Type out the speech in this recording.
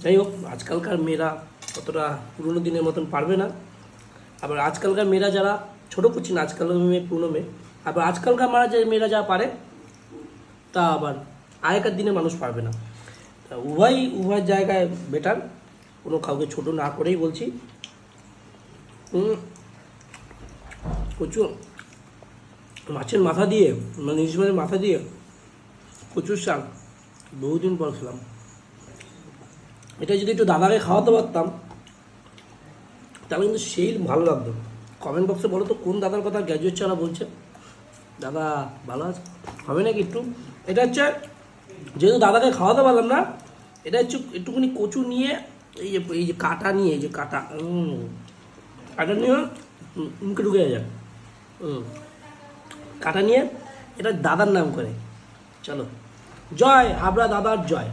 যাই হোক, আজকালকার মেয়েরা অতটা পুরোনো দিনের মতন পারবে না। আবার আজকালকার মেয়েরা যারা, ছোটো করছি না, আজকালকার মেয়ে পুরোনো মেয়ে, আবার আজকালকার মেয়েরা যা পারে তা আবার আগেকার দিনে মানুষ পারবে না। তা উভয় জায়গায় বেটার, কোনো কাউকে ছোট না করেই বলছি। কচু মাছের মাথা দিয়ে, মানে ইলিশ মাছের মাথা দিয়ে কচুর শাক বহুদিন পর খেলাম। এটা যদি একটু দাদাকে খাওয়াতে পারতাম তাহলে কিন্তু সেই ভালো লাগতো। কমেন্ট বক্সে বলো তো কোন দাদার কথা গ্র্যাজুয়েট ছাড়া বলছে। দাদা ভালো আছে, হবে নাকি একটু? এটা হচ্ছে, যেহেতু দাদাকে খাওয়াতে পারলাম না, এটা হচ্ছে একটুখানি কচু নিয়ে, এই যে কাটা নিয়ে, এই যে কাটা কাটা নিয়ে মুখে ঢুকে যায়। কাটা নিয়ে এটা দাদার নাম করে। চলো, জয় হাবড়া দাদার জয়।